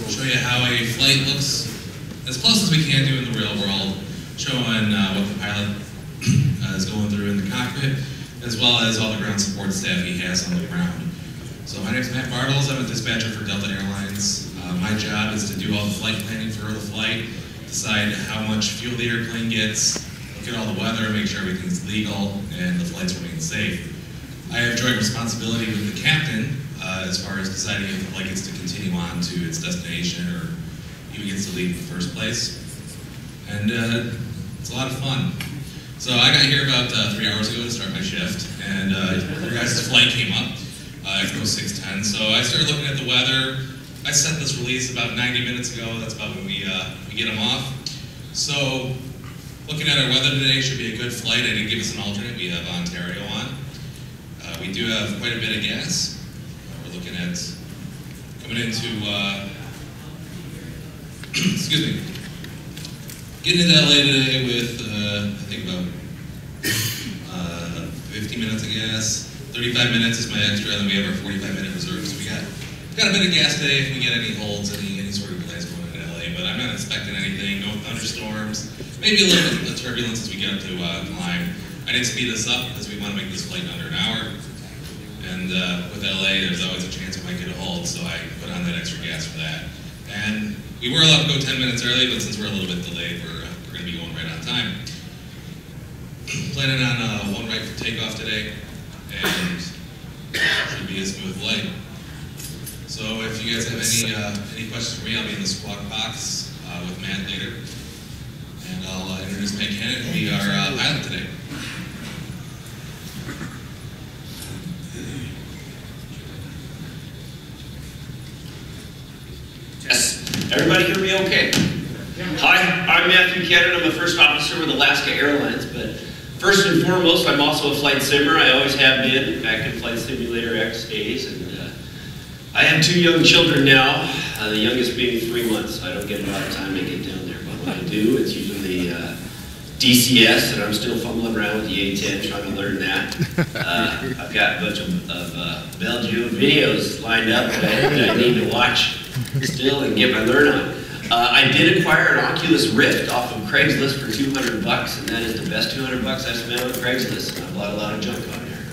show you how a flight looks as close as we can do in the real world, showing what the pilot is going through in the cockpit, as well as all the ground support staff he has on the ground. So my name is Matt Bartles. I'm a dispatcher for Delta Airlines. My job is to do all the flight planning for the flight, decide how much fuel the airplane gets, look at all the weather, make sure everything's legal, and the flights remain safe. I have joint responsibility with the captain as far as deciding if the flight gets to continue on to its destination or even gets to leave in the first place. And it's a lot of fun. So I got here about 3 hours ago to start my shift, and your guys' flight came up. It goes 6:10, so I started looking at the weather. I set this release about 90 minutes ago. That's about when we get them off. So looking at our weather today should be a good flight. I did give us an alternate. We have Ontario on. We do have quite a bit of gas. We're looking at coming into, excuse me, getting into LA today with, I think about 50 minutes of gas. 35 minutes is my extra, and then we have our 45-minute reserve. So we got a bit of gas today if we get any holds, any sort of delays going into LA, but I'm not expecting anything, no thunderstorms, maybe a little bit of turbulence as we get up to climb. I didn't speed this up because we want to make this flight in under an hour, and with LA, there's always a chance we might get a hold, so I put on that extra gas for that. And we were allowed to go 10 minutes early, but since we're a little bit delayed, we're going to be going right on time. Planning on one right for takeoff today, and should be a smooth flight. So if you guys have any questions for me, I'll be in the squawk box with Matt later. And I'll introduce Matt Cannon, who'll be our pilot today. Yes. Everybody hear me okay? Hi, I'm Matthew Cannon. I'm a first officer with Alaska Airlines, but first and foremost, I'm also a flight simmer. I always have been, back in Flight Simulator X days, and I have 2 young children now, the youngest being 3 months. I don't get a lot of time to get down there, but when I do, it's usually DCS, and I'm still fumbling around with the A10 trying to learn that. I've got a bunch of Belgian videos lined up that I need to watch still and get my learn on. I did acquire an Oculus Rift off of Craigslist for 200 bucks, and that is the best 200 bucks I've spent on Craigslist, and I bought a lot of junk on there.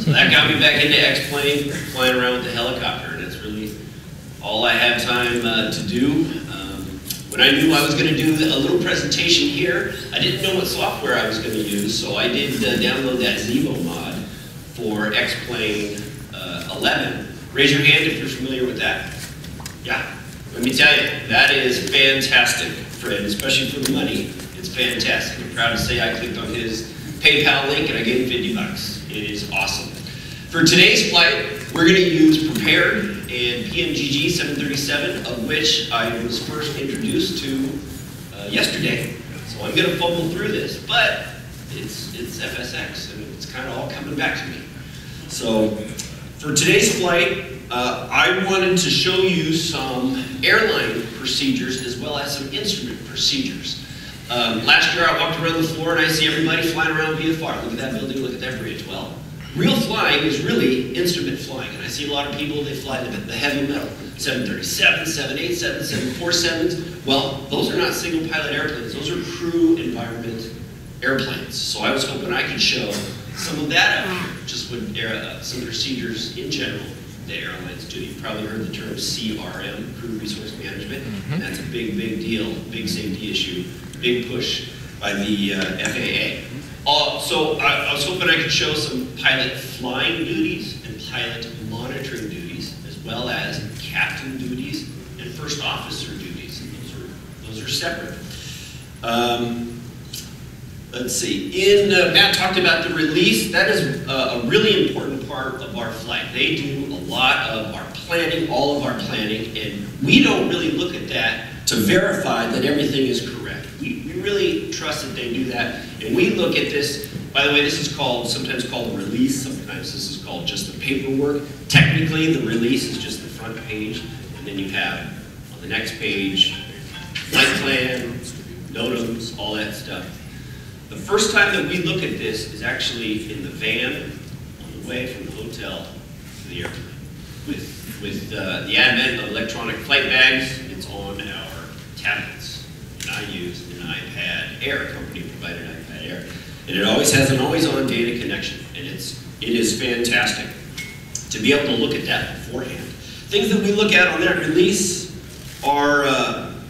So that got me back into X-plane, flying around with the helicopter, and it's really all I had time to do. When I knew I was going to do a little presentation here, I didn't know what software I was going to use, so I did download that Zevo mod for X-plane 11. Raise your hand if you're familiar with that. Yeah. Let me tell you, that is fantastic, Fred, especially for the money. It's fantastic. I'm proud to say I clicked on his PayPal link and I gave him 50 bucks. It is awesome. For today's flight, we're going to use Prepared and PMDG 737, of which I was first introduced to yesterday. So I'm going to fumble through this, but it's FSX, and it's kind of all coming back to me. So for today's flight, I wanted to show you some airline procedures as well as some instrument procedures. Last year I walked around the floor and I see everybody flying around VFR. Look at that building, look at that bridge. Well, real flying is really instrument flying, and I see a lot of people, they fly the heavy metal, 737, 787, 747s. Well, those are not single pilot airplanes, those are crew environment airplanes. So I was hoping I could show some of that out here, just with some procedures in general that airlines do. You've probably heard the term CRM, Crew Resource Management. And that's a big, big deal, big safety issue, big push by the FAA. So I was hoping I could show some pilot flying duties and pilot monitoring duties, as well as captain duties and first officer duties. And those are separate. Let's see, Matt talked about the release. That is a really important part of our flight. They do a lot of our planning, all of our planning, and we don't really look at that to verify that everything is correct. We really trust that they do that, and we look at this. By the way, this is sometimes called a release, sometimes this is called just the paperwork. Technically, the release is just the front page, and then you have on the next page, flight plan, NOTAMs, all that stuff. The first time that we look at this is actually in the van on the way from the hotel to the airplane. With the advent of electronic flight bags, tablets. And I use an iPad Air, company-provided iPad Air. And it always has an always-on data connection. And it is fantastic to be able to look at that beforehand. Things that we look at on that release are,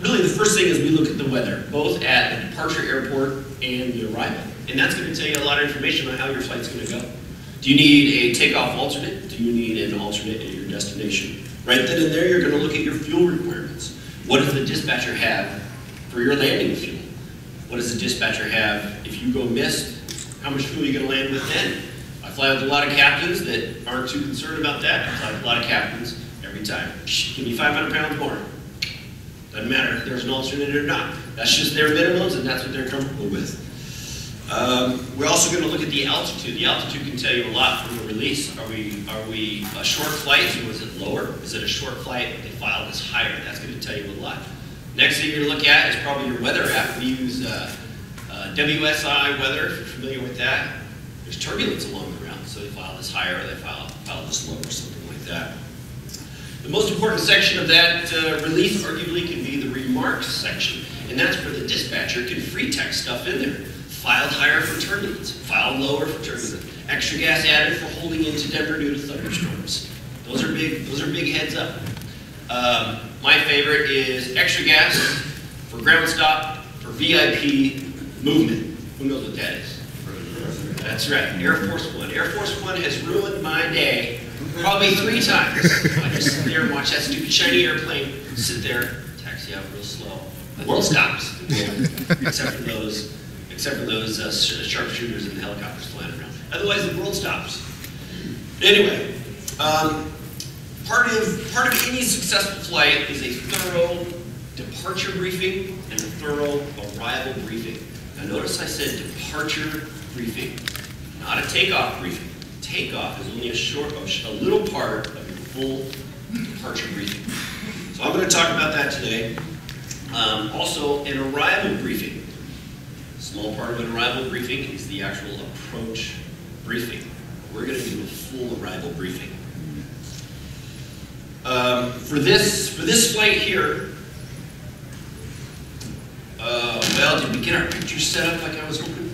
really the first thing is we look at the weather, both at the departure airport and the arrival. And that's going to tell you a lot of information on how your flight's going to go. Do you need a takeoff alternate? Do you need an alternate at your destination? Right then and there, you're going to look at your fuel requirements. What does the dispatcher have for your landing fuel? What does the dispatcher have if you go missed? How much fuel are you going to land with then? I fly with a lot of captains that aren't too concerned about that. I fly with a lot of captains every time. Give me 500 pounds more. Doesn't matter if there's an alternate or not. That's just their minimums, and that's what they're comfortable with. We're also going to look at the altitude. The altitude can tell you a lot from the release. Are we a short flight, or was it lower? Is it a short flight, but they filed this higher? That's going to tell you a lot. Next thing you're going to look at is probably your weather app. We use WSI weather, if you're familiar with that. There's turbulence along the route, so they file this higher, or they file this lower, something like that. The most important section of that release arguably can be the remarks section, and that's where the dispatcher can free text stuff in there. Filed higher for turbulence, filed lower for turbulence. Extra gas added for holding into Denver due to thunderstorms. Those are big heads up. My favorite is extra gas for ground stop, for VIP movement. Who knows what that is? That's right, Air Force One. Air Force One has ruined my day probably 3 times. I just sit there and watch that stupid shiny airplane sit there, taxi out real slow. The world stops, except for those sharpshooters and the helicopters flying around. Otherwise, the world stops. Anyway, part of any successful flight is a thorough departure briefing and a thorough arrival briefing. Now, notice I said departure briefing, not a takeoff briefing. Takeoff is only a little part of your full departure briefing. So I'm going to talk about that today. Also, an arrival briefing. A small part of an arrival briefing is the actual approach briefing. We're going to do a full arrival briefing. For this flight here, well, did we get our pictures set up like I was hoping?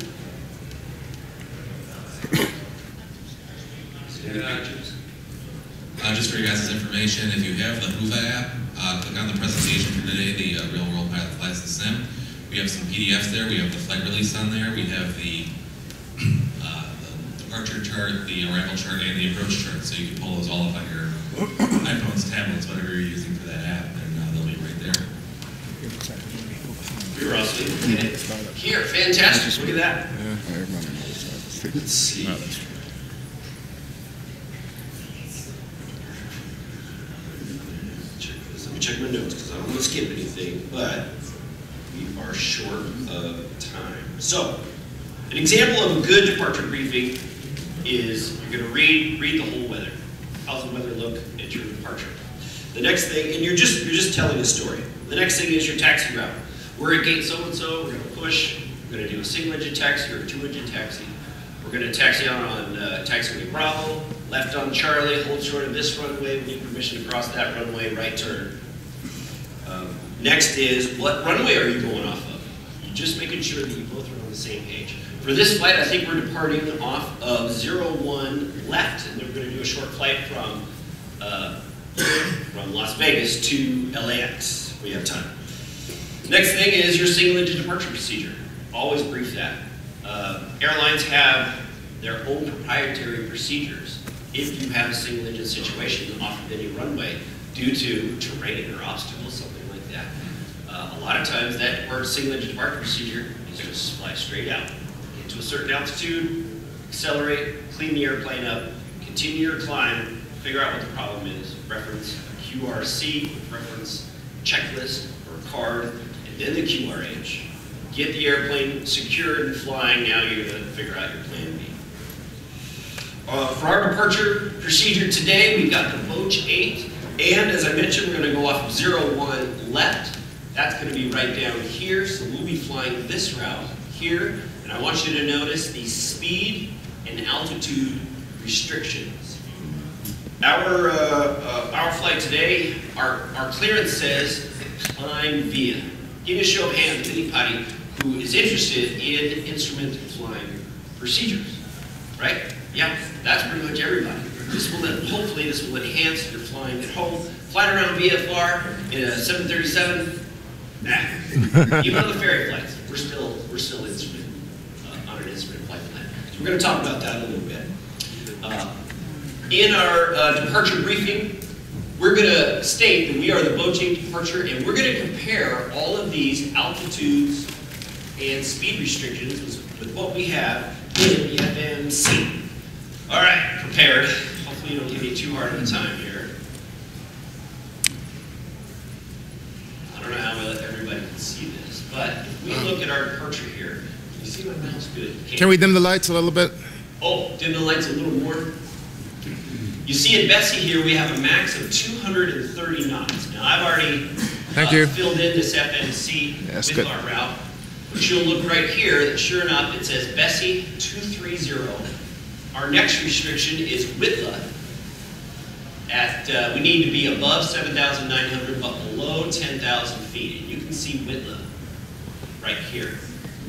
Just for your guys' information, if you have the HUVA app, click on the presentation for today, the Real World Pilot Flies the Sim. We have some PDFs there. We have the flight release on there. We have the departure chart, the arrival chart, and the approach chart. So you can pull those all up on your iPhones, tablets, whatever you're using for that app, and they'll be right there. You're also looking at it. Here, fantastic. Look at that. Let's see. Check my notes because I don't want to skip anything, but we are short of time. So, an example of a good departure briefing is you're going to read the whole weather. How's the weather look at your departure? The next thing, and you're just telling a story. The next thing is your taxi route. We're at gate so-and-so, we're going to push, we're going to do a single engine taxi or a 2-engine taxi. We're going to taxi out on taxiway Bravo, left on Charlie, hold short of this runway, we need permission to cross that runway, right turn. Next is, what runway are you going off of? You're just making sure that you both are on the same page. For this flight, I think we're departing off of 01 left, and we're going to do a short flight from Las Vegas to LAX. We have time. Next thing is your single engine departure procedure. Always brief that. Airlines have their own proprietary procedures if you have a single engine situation off of any runway due to terrain or obstacles, something like that. A lot of times that single engine departure procedure is just fly straight out. Get to a certain altitude, accelerate, clean the airplane up, continue your climb, figure out what the problem is, reference a QRC, reference checklist or a card, and then the QRH. Get the airplane secured and flying, now you're going to figure out your plan B. For our departure procedure today, we've got the Boach 8, and as I mentioned, we're going to go off of 01 left. That's going to be right down here, so we'll be flying this route here, and I want you to notice the speed and altitude restrictions. Our flight today, our clearance says climb via. Give me a show of hands, anybody who is interested in instrument flying procedures, right? Yeah, that's pretty much everybody. This will hopefully this will enhance your flying at home. Flying around VFR in a 737, nah. Even on the ferry flights, we're still instrument on an instrument flight plan. So we're going to talk about that a little bit. In our departure briefing, we're going to state that we are the Boeing departure, and we're going to compare all of these altitudes and speed restrictions with what we have in the FMC. All right, prepared. Hopefully you don't give me too hard of a time here. I don't know how well everybody can see this, but if we look at our departure here, can you see my mouse good? Can we dim the lights a little bit? Oh, dim the lights a little more. You see at Bessie here, we have a max of 230 knots. Now, I've already filled in this FMC with our route, but you'll look right here that sure enough, it says Bessie 230. Our next restriction is Whitla. We need to be above 7,900, but below 10,000 feet. And you can see Whitla right here.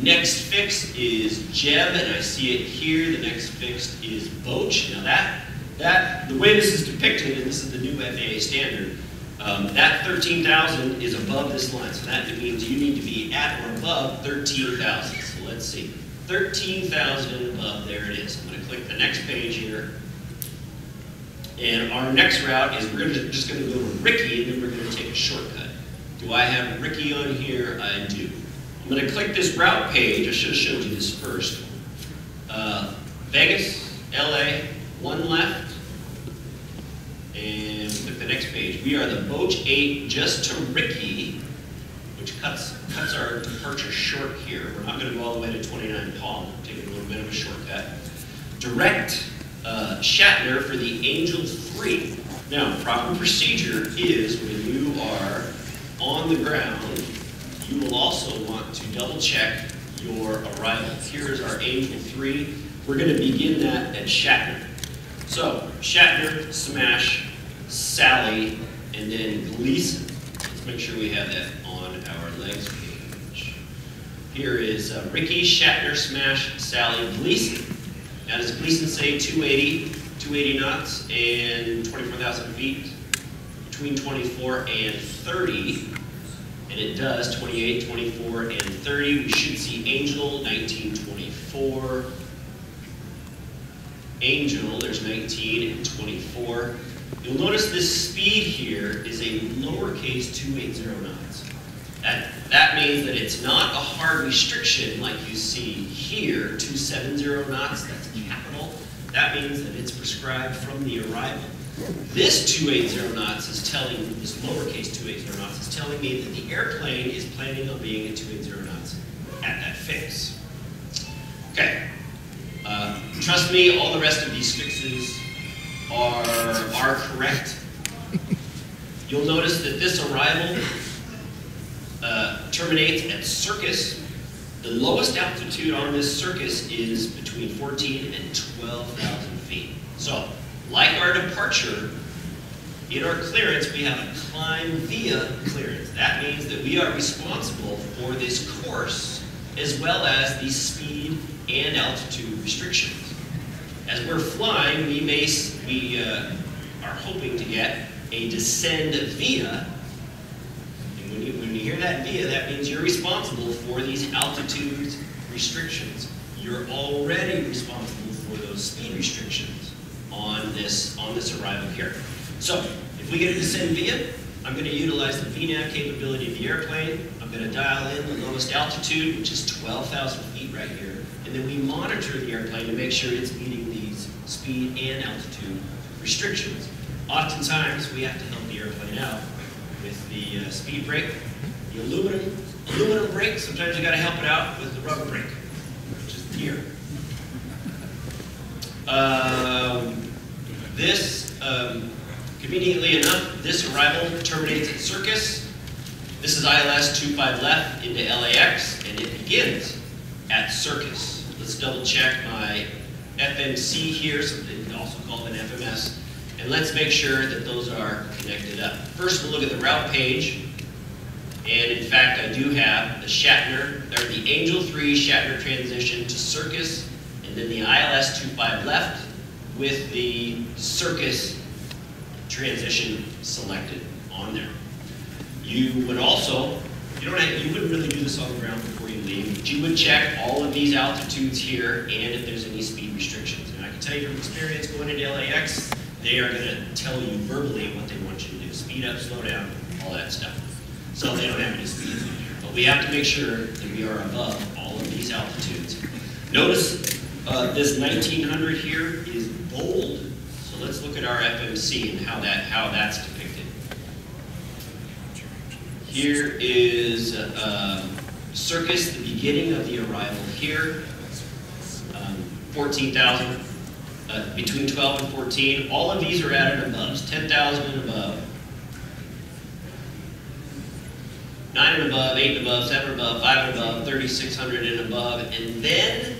Next fix is Jeb, and I see it here. The next fix is Boch. Now the way this is depicted, and this is the new FAA standard, that 13,000 is above this line. So that means you need to be at or above 13,000. So let's see. 13,000 above, there it is. I'm going to click the next page here. And our next route is we're just going to go to Ricky, and then we're going to take a shortcut. Do I have Ricky on here? I do. I'm going to click this route page. I should have showed you this first. Vegas, LA, one left. And click the next page. We are the Boch 8 just to Ricky, which cuts our departure short here. We're not going to go all the way to 29 Palm. We're taking a little bit of a shortcut. Direct Shatner for the Angel 3. Now, proper procedure is when you are on the ground, you will also want to double check your arrival. Here is our Angel 3. We're going to begin that at Shatner. So, Shatner, Smash, Sally, and then Gleason. Let's make sure we have that on our legs page. Here is Ricky, Shatner, Smash, Sally, Gleason. Now does Gleason say 280 knots and 24,000 feet? Between 24 and 30. And it does 28, 24, and 30. We should see Angel, 1924. Angel, there's 19 and 24. You'll notice this speed here is a lowercase 280 knots. That means that it's not a hard restriction like you see here, 270 knots, that's capital. That means that it's prescribed from the arrival. This 280 knots is telling, this lowercase 280 knots is telling me that the airplane is planning on being at 280 knots at that fix. Okay. Trust me, all the rest of these fixes are correct. You'll notice that this arrival terminates at Circus. The lowest altitude on this Circus is between 14 and 12,000 feet. So, like our departure, in our clearance we have a climb via clearance. That means that we are responsible for this course as well as the speed and altitude restrictions. As we're flying, we are hoping to get a descend via. And when you hear that via, that means you're responsible for these altitude restrictions. You're already responsible for those speed restrictions on this arrival here. So, if we get a descend via, I'm going to utilize the VNAV capability of the airplane. I'm going to dial in the lowest altitude, which is 12,000 feet right here. And then we monitor the airplane to make sure it's meeting these speed and altitude restrictions. Oftentimes, we have to help the airplane out with the speed brake. The aluminum brake, sometimes you got to help it out with the rubber brake, which is the gear. Conveniently enough, this arrival terminates at Circus. This is ILS 25 left into LAX, and it begins at Circus. Let's double check my FMC here, something also called an FMS, and let's make sure that those are connected up. First, we'll look at the route page. And in fact, I do have the Shatner, or the Angel 3 Shatner transition to Circus, and then the ILS 25 left with the Circus transition selected on there. You would also, you wouldn't really do this on the ground before you leave, but you would check all of these altitudes here and if there's any speed restrictions. And I can tell you from experience going into LAX, they are going to tell you verbally what they want you to do. Speed up, slow down, all that stuff. So they don't have any speeds in here. But we have to make sure that we are above all of these altitudes. Notice this 1900 here is bold. So let's look at our FMC and how that's depicted. Here is Circus, the beginning of the arrival here. 14,000, between 12 and 14. All of these are added above, 10,000 and above. 9 and above, 8 and above, 7 and above, 5 and above, 3,600 and above, and then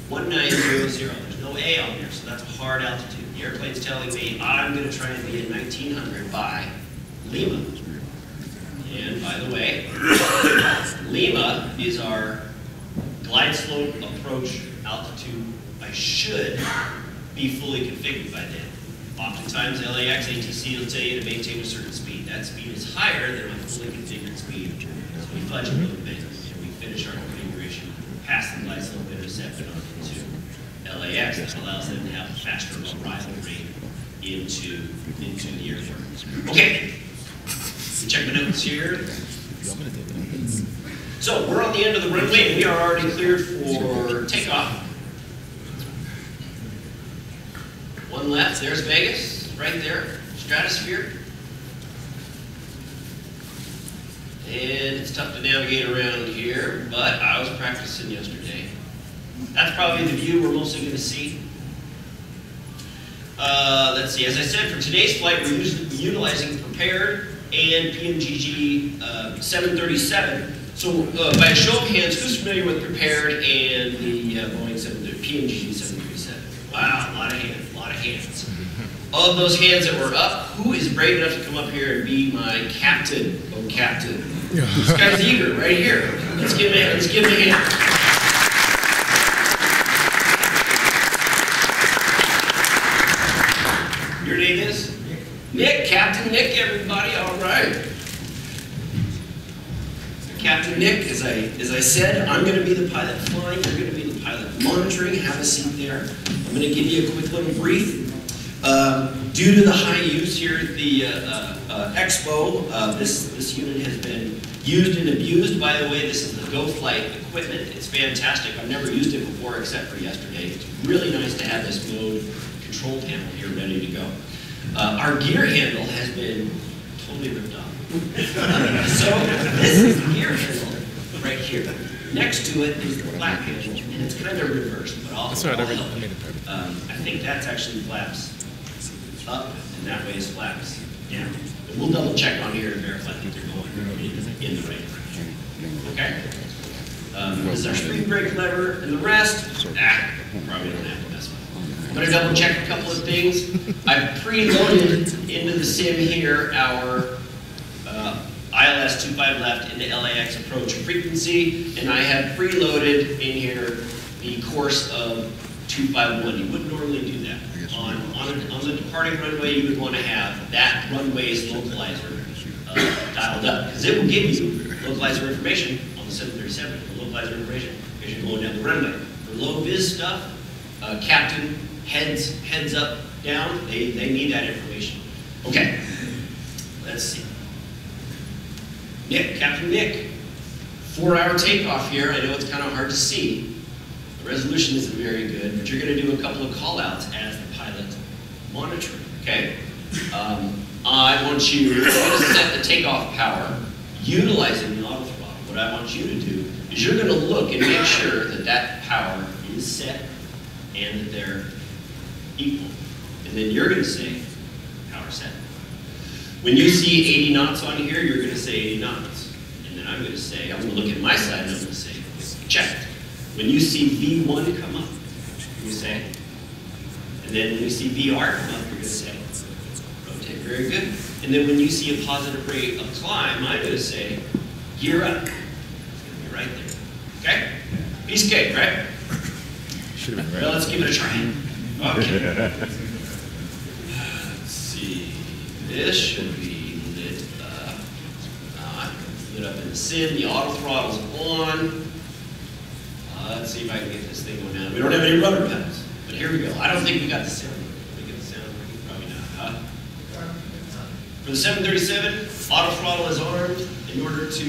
1900. There's no A on there, so that's a hard altitude. The airplane's telling me I'm going to try and be at 1900 by Lima. And by the way, Lima is our glide slope approach altitude. I should be fully configured by then. Oftentimes, LAX ATC will tell you to maintain a certain speed. That speed is higher than my fully configured speed. So we fudge a little bit and we finish our configuration past the glide slope intercept and on into LAX. That allows them to have a faster arrival rate into the airport. Okay, check my notes here. So we're on the end of the runway and we are already cleared for takeoff. One left, there's Vegas, right there, stratosphere. And it's tough to navigate around here, but I was practicing yesterday. That's probably the view we're mostly going to see. Let's see, as I said, for today's flight, we're utilizing Prepared and PMDG 737. So by a show of hands, who's familiar with Prepared and the Boeing PMDG 737? Wow, a lot of hands. Of those hands that were up, who is brave enough to come up here and be my captain? Oh, captain. This guy's eager right here. Let's give him a hand. Your name is? Nick. Captain Nick, everybody. All right. Captain Nick, as I said, I'm going to be the pilot flying. You're going to be the pilot monitoring. Have a seat there. I'm going to give you a quick little brief. Due to the high use here at the Expo, this unit has been used and abused. By the way, this is the Go Flight equipment. It's fantastic. I've never used it before except for yesterday. It's really nice to have this mode control panel here ready to go. Our gear handle has been totally ripped off. So this is the gear handle right here. Next to it is the flap handle, and it's kind of reversed, but I'll help. I think that's actually flaps up, and that way is flaps down. But we'll double check on here to verify that they're going in the right direction. Okay? This is our spring brake lever, and the rest, probably don't have to mess with. I'm going to double check a couple of things. I've preloaded into the sim here our ILS 25 left into LAX approach frequency, and I have preloaded in here the course of 251. You wouldn't normally do that. On the departing runway, you would want to have that runway's localizer dialed up, because it will give you localizer information on the 737, localizer information as you're going down the runway. For low vis stuff, captain heads up, down, they need that information. Okay, let's see. Nick, Captain Nick, 4-hour takeoff here. I know it's kind of hard to see. The resolution isn't very good, but you're going to do a couple of call-outs as the pilot monitoring, okay? I want you to set the takeoff power utilizing the auto throttle. What I want you to do is you're going to look and make sure that that power is set and that they're equal. And then you're going to say, power set. When you see 80 knots on here, you're going to say 80 knots. And then I'm going to say, I'm going to look at my side and I'm going to say, check. When you see V1 come up, you say, and then when you see VR come up, you're going to say, rotate, very good. And then when you see a positive rate of climb, I'm going to say, Gear up. It's going to be right there. Okay? Piece of cake, right? Should have been Well, right. let's give it a try. Okay. Let's see. This should be lit up. Lit up in the SID. The auto throttle's on. Let's see if I can get this thing going down. We don't have any rudder pedals, but here we go. I don't think we got the sound. Did we get the sound working? Probably not, huh? For the 737, auto throttle is armed. In order to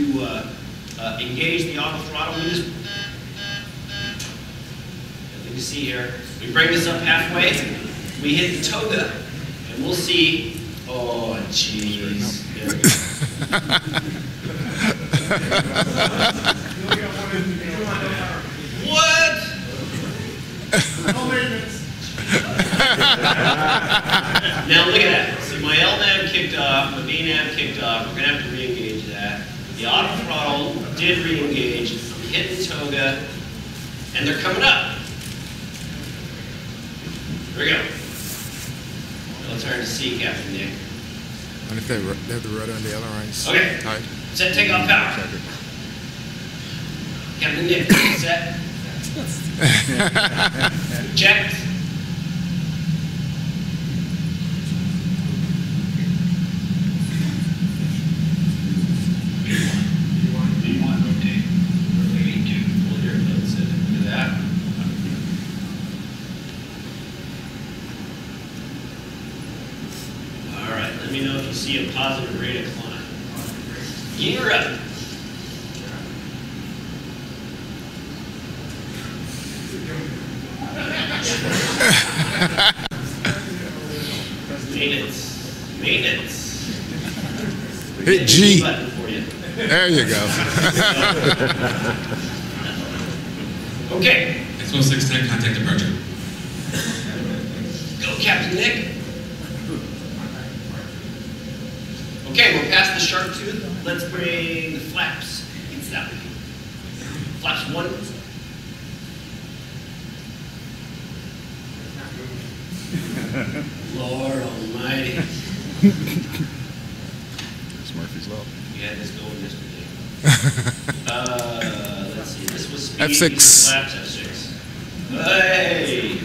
engage the auto throttle, we just, as you can see here, we bring this up halfway, we hit the toga, and we'll see, oh jeez, there we go. What? Now look at that. See, my LNAV kicked off, my VNAV kicked off. We're going to have to re-engage that. The auto throttle did re-engage. I'm hitting toga, and they're coming up. Here we go. Well, it's hard to see, Captain Nick. And if they have the rudder and the ailerons Okay. tight. Set takeoff power. Captain Nick, set. Checked. Let me know if you see a positive rate of climb. Gear up. Maintenance. Maintenance. Hit G. Button for you. There you go. Okay. Expo 610, contact departure. Go, Captain Nick. Okay, we're past the sharp tooth. Let's bring the flaps. It's that way. Flaps 1. Lord almighty. It's Murphy's Law. We had this going yesterday. Let's see. This was speed. F6. Flaps F6. Hey.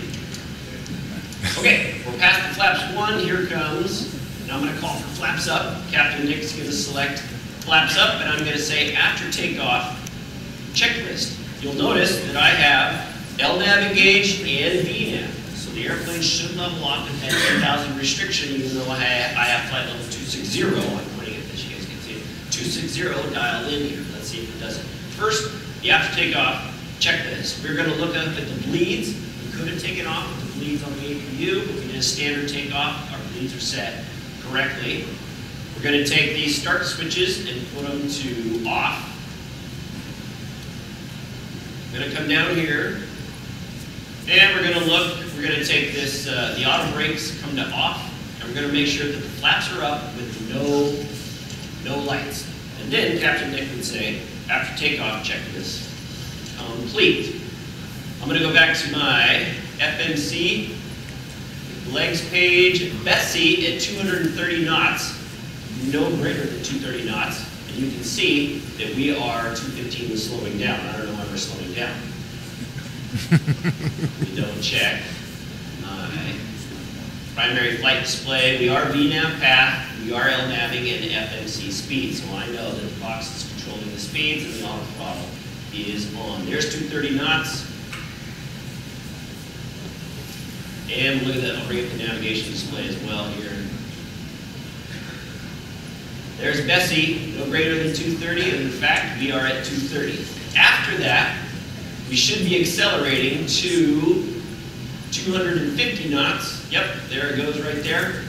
Okay, we're past the flaps 1. Here comes. Now I'm going to call for flaps up. Captain Nick's going to select flaps up, and I'm going to say after takeoff, checklist. You'll notice that I have LNAV engaged and VNAV. So the airplane should level off at that 10,000 restriction, even though I have flight level 260. I'm pointing at this, you guys can see it. 260 dialed in here. Let's see if it does it. First, the after takeoff checklist. We're going to look up at the bleeds. We could have taken off with the bleeds on the APU, but we did a standard takeoff. Our bleeds are set correctly. We're going to take these start switches and put them to off. We're going to come down here, and we're going to look. We're going to take this, the auto brakes come to off, and we're going to make sure that the flaps are up with no lights. And then Captain Nick would say, after takeoff checklist complete. I'm going to go back to my FMC. Legs page, Bessie at 230 knots, no greater than 230 knots, and you can see that we are 215 and slowing down. I don't know why we're slowing down. We double check my primary flight display. We are VNAV path, we are LNAVing and FMC speed, so I know that the box is controlling the speeds and the auto throttle is on. There's 230 knots. And look at that, I'll bring up the navigation display as well here. There's Bessie, no greater than 230, and in fact, we are at 230. After that, we should be accelerating to 250 knots. Yep, there it goes right there.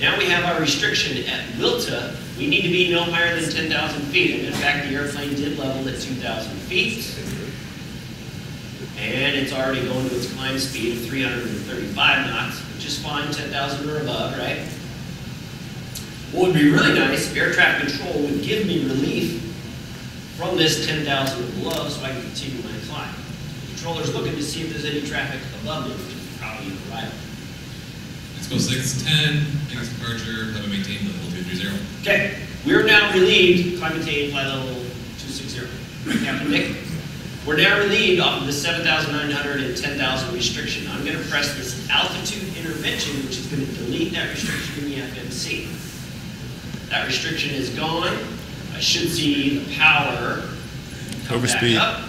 Now we have our restriction at Wilta. We need to be no higher than 10,000 feet. And in fact, the airplane did level at 2,000 feet. And it's already going to its climb speed of 335 knots, which is fine, 10,000 or above, right? What would be really nice, air traffic control would give me relief from this 10,000 or below so I can continue my climb. The controller's looking to see if there's any traffic above me, which is probably the right. Expo 610, next departure, climb and maintain level 230. Okay, we're now relieved, climb and maintain flight level 260. Right, Captain Nick? We're now relieved off of the 7,900 and 10,000 restriction. I'm going to press this altitude intervention, which is going to delete that restriction in the FMC. That restriction is gone. I should see the power come Overspeed. back up.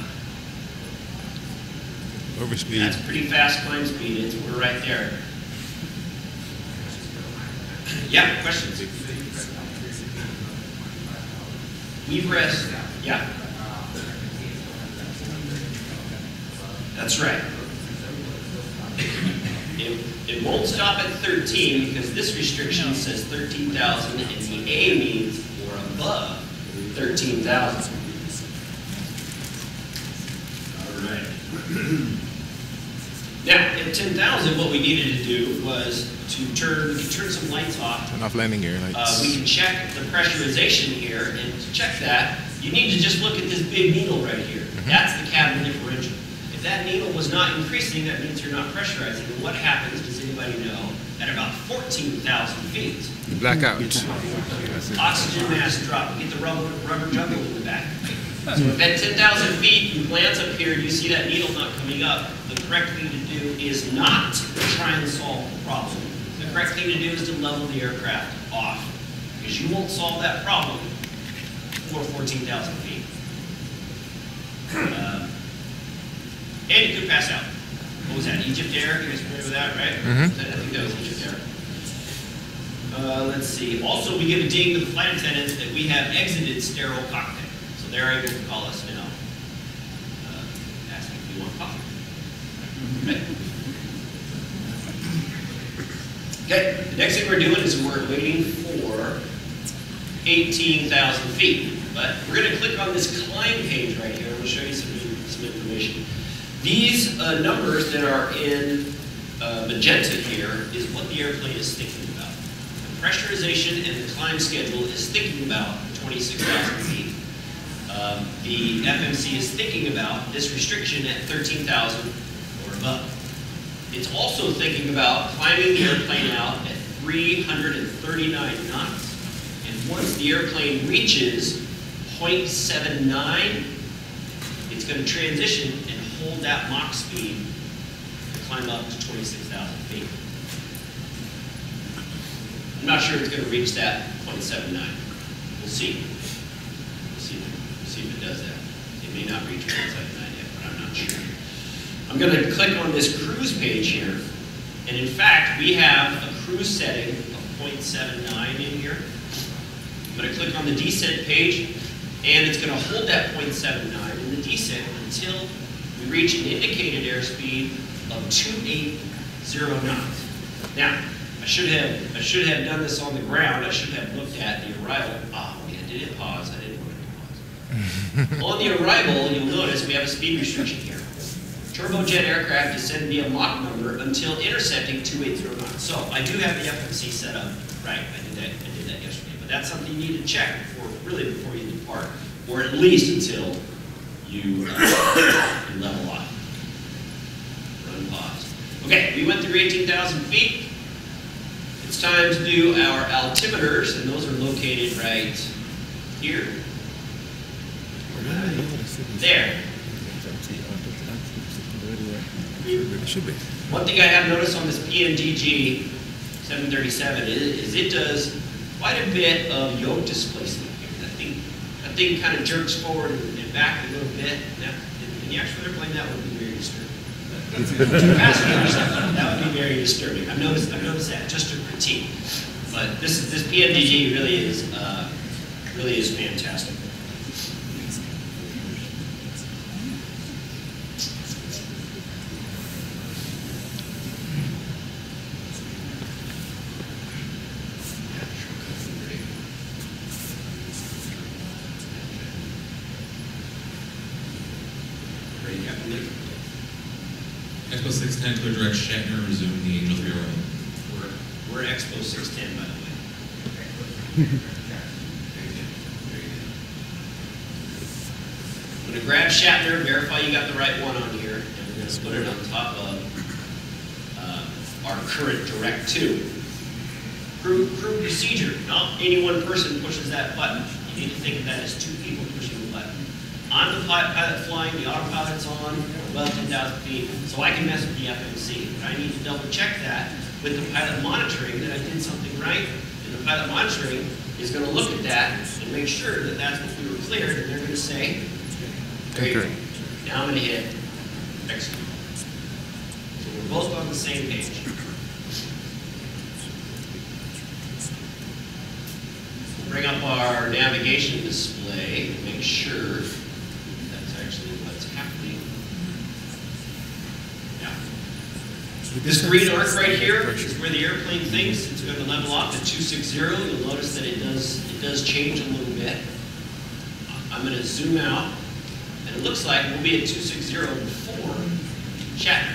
Overspeed. That's pretty fast climb speed. We're right there. Yeah, questions? We've rest. Yeah. That's right. It won't stop at 13 because this restriction says 13,000 and the A means or above 13,000. All right. Now, at 10,000, what we needed to do was to turn some lights off. Turn off landing gear lights. We can check the pressurization here, and to check that, you need to just look at this big needle right here. That's the cabin differential. If that needle was not increasing, that means you're not pressurizing. And what happens, does anybody know, at about 14,000 feet? You black out. Oxygen mass drop. You get the rubber juggle in the back. So if at 10,000 feet, you glance up here and you see that needle not coming up, the correct thing to do is not try and solve the problem. The correct thing to do is to level the aircraft off, because you won't solve that problem for 14,000 feet. And you could pass out. What was that, Egypt Air? You guys familiar with that, right? I think that was Egypt Air. Let's see. Also, we give a ding to the flight attendants that we have exited sterile cockpit. So they're able to call us now, asking if we want coffee. Okay, the next thing we're doing is we're waiting for 18,000 feet. But we're going to click on this climb page right here. I'm going to show you some information. These numbers that are in magenta here is what the airplane is thinking about. The pressurization and the climb schedule is thinking about 26,000 feet. The FMC is thinking about this restriction at 13,000 or above. It's also thinking about climbing the airplane out at 339 knots. And once the airplane reaches 0.79, it's going to transition and hold that Mach speed to climb up to 26,000 feet. I'm not sure it's going to reach that 0.79. We'll see. We'll see if it does that. It may not reach 0.79 yet, but I'm not sure. I'm going to click on this cruise page here. And in fact, we have a cruise setting of 0.79 in here. I'm going to click on the descent page, and it's going to hold that 0.79 in the descent until we reach an indicated airspeed of 280 knots. Now, I should have done this on the ground. I should have looked at the arrival. Oh man, did it pause? I didn't want it to pause. On the arrival, you'll notice we have a speed restriction here. Turbojet aircraft descend via Mach number until intercepting 280 knots. So I do have the FMC set up right. I did that yesterday. But that's something you need to check before you depart, or at least until you level off. Run pause. Okay, we went through 18,000 feet. It's time to do our altimeters, and those are located right here. There. Should be. One thing I have noticed on this PMDG 737 is it does quite a bit of yoke displacement here. That thing kind of jerks forward and back a little bit. Now, in the actual airplane, that would be very disturbing. Passengers, that would be very disturbing. I've noticed that, just a critique. But this PMDG really is fantastic. Expo 610 clear direct Shatner resume the Angel 3 We're Expo 610, by the way. I'm going to grab Shatner, verify you got the right one on here, and we're going to put it on top of our current direct to. Crew procedure. Not any one person pushes that button. You need to think of that as two people pushing the button. I'm the pilot flying, the autopilot's on, above 10,000 feet, so I can mess with the FMC. But I need to double check that with the pilot monitoring that I did something right. And the pilot monitoring is going to look at that and make sure that that's what we were cleared, and they're going to say, there you go. Now I'm going to hit execute. So we're both on the same page. Bring up our navigation display to make sure that's actually what's happening. Yeah. This green arc right here is where the airplane thinks it's going to level off at 260. You'll notice that it does change a little bit. I'm going to zoom out, and it looks like we'll be at 260 before check.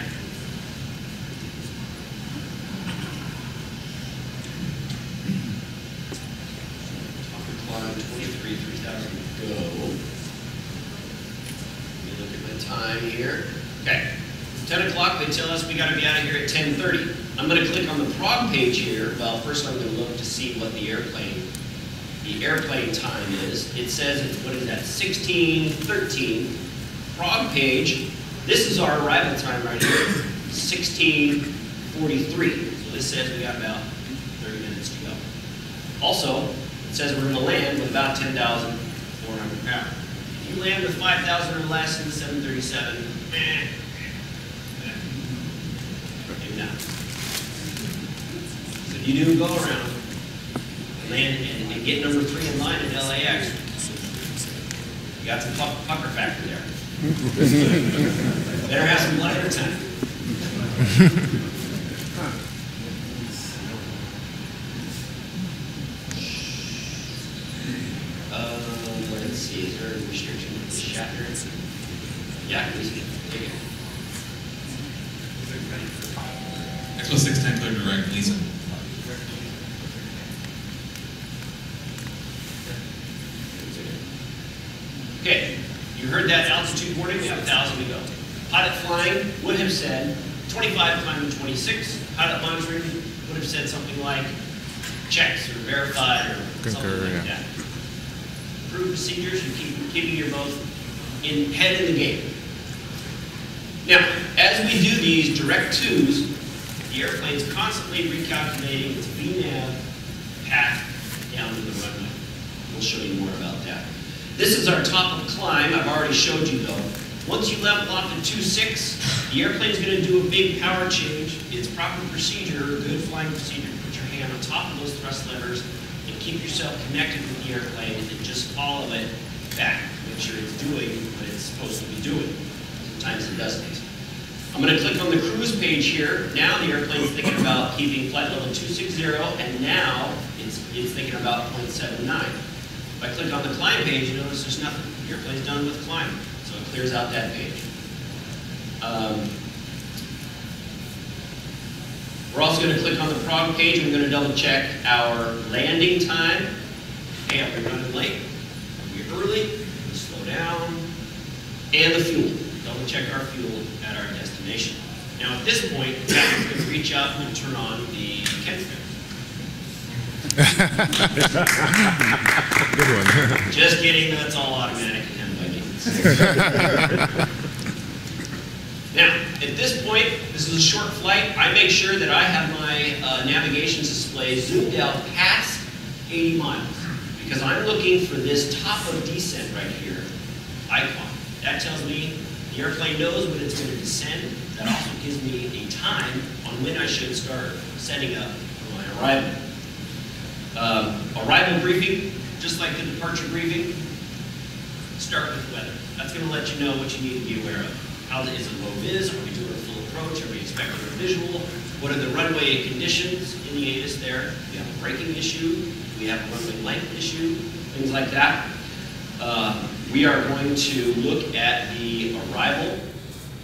Climb 23, 3,000 to go. Let me look at my time here. Okay, 10 o'clock, they tell us we got to be out of here at 10:30. I'm going to click on the prog page here. Well, first I'm going to look to see what the airplane time is. It says it's, what is that, 16:13. Prog page, this is our arrival time right here, 16:43. So this says we got about 30 minutes to go. Also, it says we're going to land with about 10,400 pounds. If you land with 5,000 or less in the 737, maybe not. So if you do go around and land and get number 3 in line at LAX, you got some pucker factor there. Better have some lighter time. Let's see, is there a restriction with the Shatner? Yeah, please take it. Expo 610 clear direct, Lisa. Okay, you heard that altitude warning, we have 1,000 to go. Pilot flying would have said 25 climbing 26. Pilot monitoring would have said something like checks or verified or something like that. Crew procedures, you're keeping your boat head in the game. Now, as we do these direct twos, the airplane's constantly recalculating its VNAV path down to the runway. We'll show you more about that. This is our top of climb. I've already showed you though. Once you level off at 2.6, the airplane's going to do a big power change. It's proper procedure, good flying procedure. Put your hand on top of those thrust levers and keep yourself connected with the airplane and just follow it back. Make sure it's doing what it's supposed to be doing. Sometimes it doesn't. I'm going to click on the cruise page here. Now the airplane's thinking about keeping flight level 260, and now it's thinking about 0.79. If I click on the climb page, you notice there's nothing. The airplane's done with climbing, so it clears out that page. We're also going to click on the prog page, and we're going to double check our landing time. Hey, are we running late? Are we early? Are we slow down? And the fuel. Double check our fuel at our destination. Now at this point, the captain's going to reach up and turn on the Kenfare. Good one. Just kidding, that's all automatic and Vikings. Now, at this point, this is a short flight. I make sure that I have my navigation display zoomed out past 80 miles because I'm looking for this top of descent right here icon. That tells me the airplane knows when it's going to descend. That also gives me a time on when I should start setting up for my arrival. Arrival briefing, just like the departure briefing, start with weather. That's going to let you know what you need to be aware of. How is it low vis? Are we doing a full approach? Are we expecting a visual? What are the runway conditions in the ATIS there? We have a braking issue. We have a runway length issue. Things like that. We are going to look at the arrival.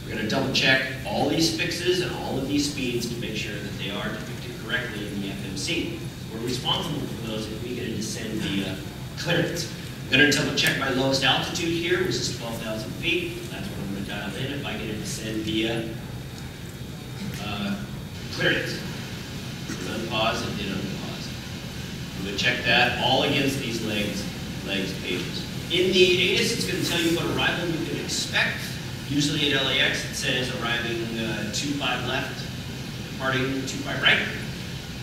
We're going to double check all these fixes and all of these speeds to make sure that they are depicted correctly in the FMC. We're responsible for those if we get to descend via clearance. I'm going to double check my lowest altitude here, which is 12,000 feet. That's what I'm going to dial in if I get to descend via clearance. Unpause and did unpause. I'm going to check that all against these legs pages. In the ATIS, it's going to tell you what arrival you can expect. Usually at LAX, it says arriving 25 left, departing 25 right.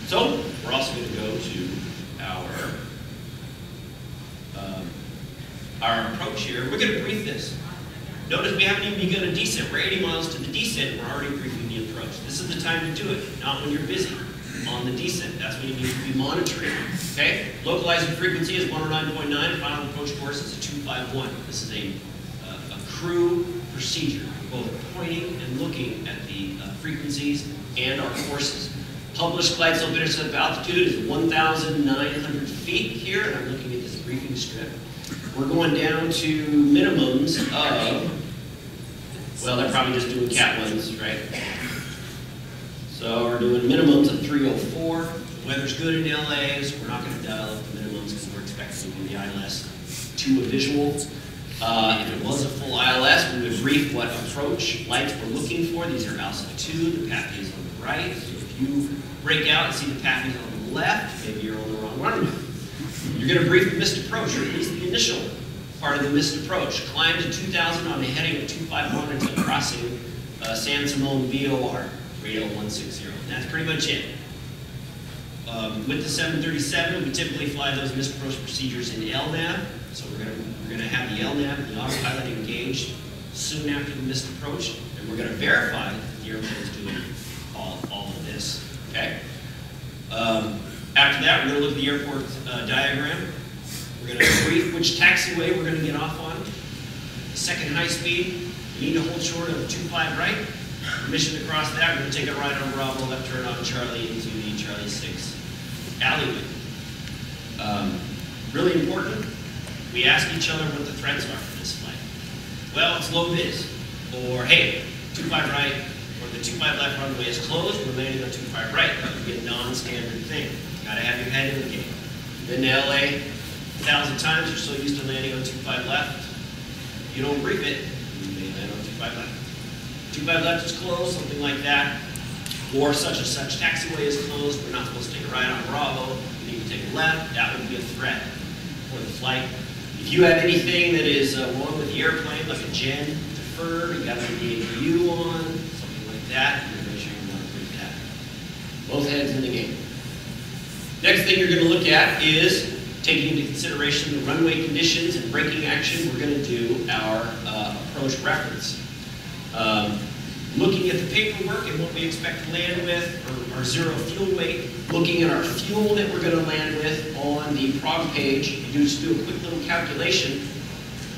So we're also going to go to our approach here. We're going to brief this. Notice we haven't even begun a descent. We're 80 miles to the descent. We're already briefing the approach. This is the time to do it, not when you're busy on the descent. That's when you need to be monitoring. Okay? Localizing frequency is 109.9. Final approach course is a 251. This is a crew procedure, both pointing and looking at the frequencies and our courses. Published flight altimeter altitude is 1,900 feet here, and I'm looking at this briefing strip. We're going down to minimums of, well, they're probably just doing Cat 1s, right? So we're doing minimums of 304. The weather's good in LA, so we're not going to dial up the minimums because we're expecting to do the ILS to a visual. If it was a full ILS, we would brief what approach lights we're looking for. These are ALSA 2, the PAFI is on the right. So if you break out and see the PAFI on the left, maybe you're on the wrong runway. You're going to brief the missed approach, or at least the initial part of the missed approach. Climb to 2,000 on a heading of 251 until crossing San Simon VOR, radio 160. And that's pretty much it. With the 737, we typically fly those missed approach procedures in LNAV. So we're going to have the LNAV and the autopilot engaged soon after the missed approach, and we're going to verify that the airplane is doing all of this. Okay. After that, we're going to look at the airport diagram. We're going to brief which taxiway we're going to get off on. The second high speed, we need to hold short of 25 right. Permission to cross that, we're going to take a right on Bravo, left turn on Charlie into the Charlie 6 alleyway. Really important, we ask each other what the threats are for this flight. Well, it's low vis, or hey, 25 right, or the 25 left runway is closed, we're landing on 25 right. That would be a non-standard thing. Gotta have your head in the game. Been to LA 1,000 times, you're so used to landing on 25 left. If you don't brief it, you may land on 25 left. 25 left is closed, something like that. Or such and such taxiway is closed, we're not supposed to take a right on Bravo, we need to take a left. That would be a threat for the flight. If you have anything that is wrong with the airplane, like a gen deferred, you got an APU on, something like that, you're going to make sure you want to brief that. Both heads in the game. Next thing you're going to look at is taking into consideration the runway conditions and braking action. We're going to do our approach reference. Looking at the paperwork and what we expect to land with, our zero fuel weight, looking at our fuel that we're going to land with on the prog page. You just do a quick little calculation,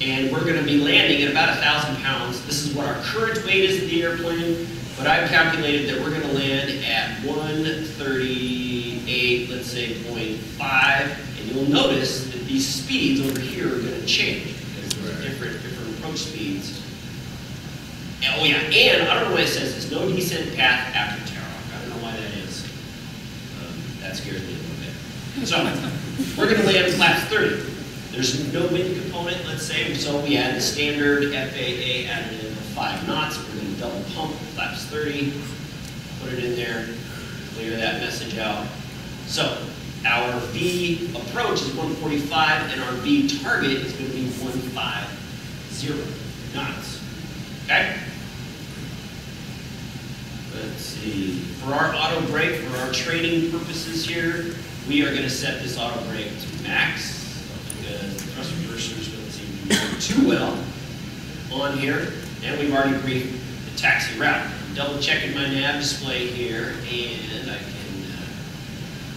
and we're going to be landing at about 1,000 pounds. This is what our current weight is of the airplane, but I've calculated that we're going to land at 138, let's say 0.5, and you'll notice that these speeds over here are going to change because there's different approach speeds. Oh yeah, and I don't know why it says this, no descent path after takeoff. I don't know why that is. That scares me a little bit. So, we're going to land flaps 30. There's no wind component, let's say, so we add the standard FAA additive of 5 knots. We're going to double pump flaps 30, put it in there, clear that message out. So, our V approach is 145, and our V target is going to be 150 knots. Okay? Let's see. For our auto brake, for our training purposes here, we are going to set this auto brake to max because the thrust reversers don't seem to be working too well on here. And we've already briefed the taxi route. I'm double checking my nav display here, and I can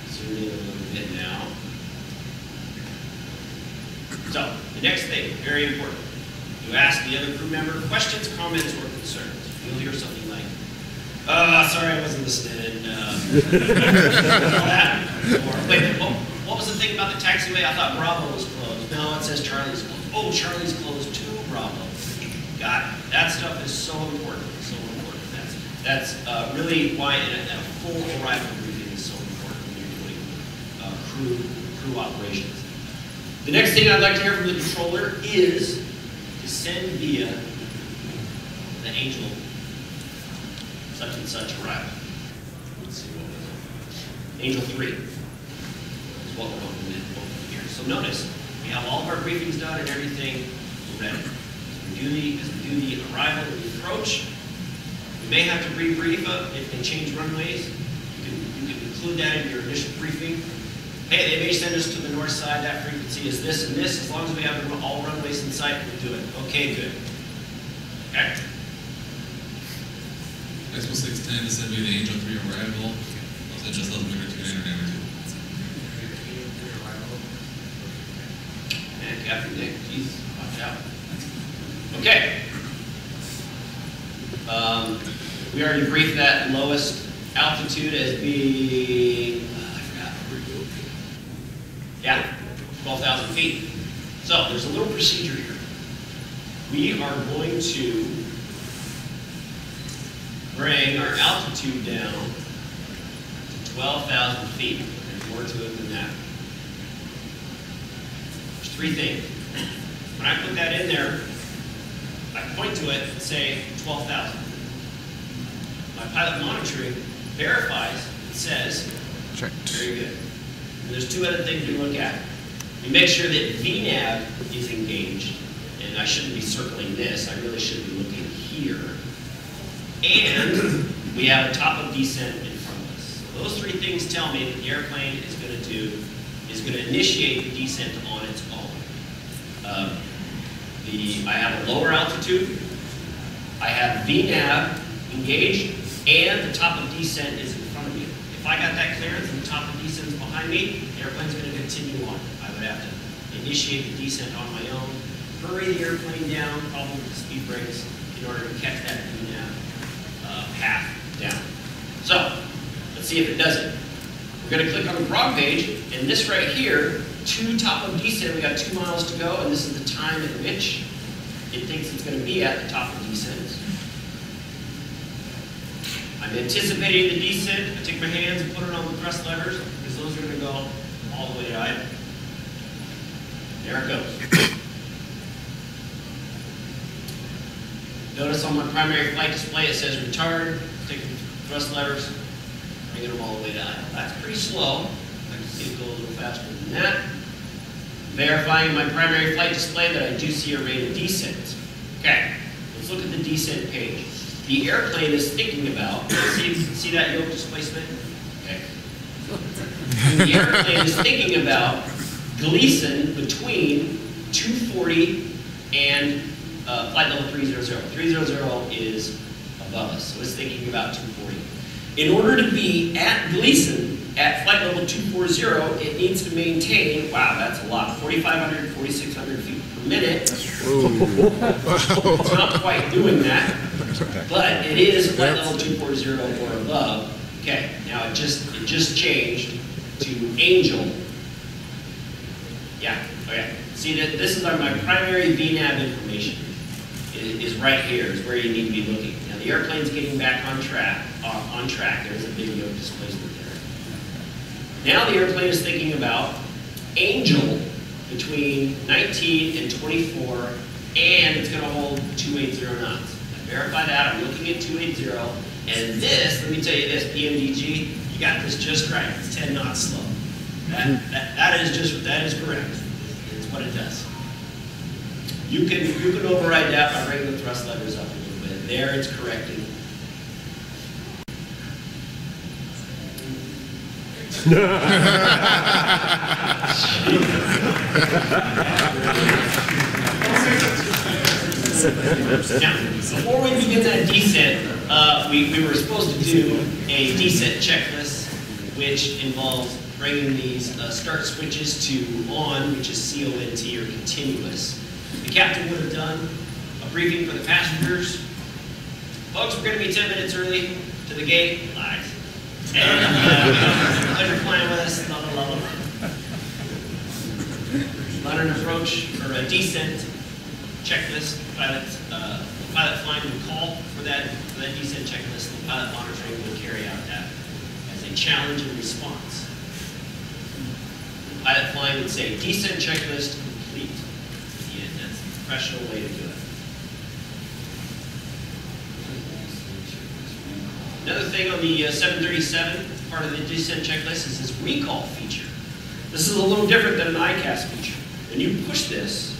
zoom in a little bit now. So, the next thing, very important. You ask the other crew member questions, comments, or concerns. You'll hear something like, sorry, I wasn't listening. Or, wait, what was the thing about the taxiway? I thought Bravo was closed. No, it says Charlie's closed. Oh, Charlie's closed too, Bravo. Got it. That stuff is so important, so important. That's really why a full arrival briefing is so important when you're doing crew operations. The next thing I'd like to hear from the controller is send via the Angel such and such arrival. let's see what was it. Angel 3 is what we're going with here. So notice, we have all of our briefings done and everything ready. As we do the arrival and the approach, we may have to rebrief if they change runways. You can include that in your initial briefing. Hey, they may send us to the north side, that frequency is this and this. As long as we have all runways in sight, we'll do it. Okay, good. Okay. Expo 610 to send me the Angel 3 arrival. Also just let me return in or And Captain Nick, jeez, watch out. Okay. We already briefed that lowest altitude as being, I forgot. Yeah, 12,000 feet. So there's a little procedure here. We are going to bring our altitude down to 12,000 feet. There's more to it than that. There's three things. When I put that in there, I point to it and say 12,000. My pilot monitoring verifies and says, Checked. very good. And there's two other things we look at. We make sure that VNAV is engaged, and I shouldn't be circling this, I really should be looking here. And we have a top of descent in front of us. So those three things tell me that the airplane is going to initiate the descent on its own. I have a lower altitude, I have VNAV engaged, and the top of descent is in front of me. If I got that clearance and the top of descent is behind me, the airplane's going to continue on. I would have to initiate the descent on my own, hurry the airplane down, probably with the speed brakes, in order to catch that VNAV path down. So, let's see if it does it. We're going to click on the broad page, and this right here, to top of descent, we got 2 miles to go, and this is the time at which it thinks it's going to be at the top of descent. I'm anticipating the descent. I take my hands and put it on the thrust levers, because those are going to go all the way to idle. There it goes. Notice on my primary flight display it says retard. Take the thrust levers, bring them all the way to idle. That's pretty slow. I can see it go a little faster than that. Verifying my primary flight display that I do see a rate of descent. Okay, let's look at the descent page. The airplane is thinking about, see that yoke displacement? Okay. The airplane is thinking about Gleason between 240 and flight level 300. 300 is above us, so it's thinking about 240. In order to be at Gleason, at flight level 240, it needs to maintain, wow, that's a lot, 4,500, 4,600 feet per minute. It's not quite doing that, but it is flight level 240 or above. Okay, now it just changed to Angel. Yeah, okay. See, this is my primary VNAV information. Is right here, is where you need to be looking. Now the airplane's getting back on track. There's a big yoke displacement there. Now the airplane is thinking about Angel between 19 and 24, and it's going to hold 280 knots. I verify that. I'm looking at 280, and this, let me tell you this, PMDG, you got this just right. It's 10 knots slow. That is correct. It's what it does. You can override that by bringing the thrust levers up a little bit. There, it's correcting. Now, before we begin that descent, we were supposed to do a descent checklist, which involves bringing these start switches to on, which is CONT or continuous. The captain would have done a briefing for the passengers. Folks, we're going to be 10 minutes early to the gate. Lies. And pleasure flying with us. Blah, blah, blah, blah. On an approach or a descent checklist, pilot flying would call for that descent checklist. The pilot monitoring will carry out that as a challenge and response. The pilot flying would say, descent checklist complete. Yeah, that's the professional way to do it. Another thing on the 737, part of the descent checklist, is this recall feature. This is a little different than an ICAS feature. When you push this,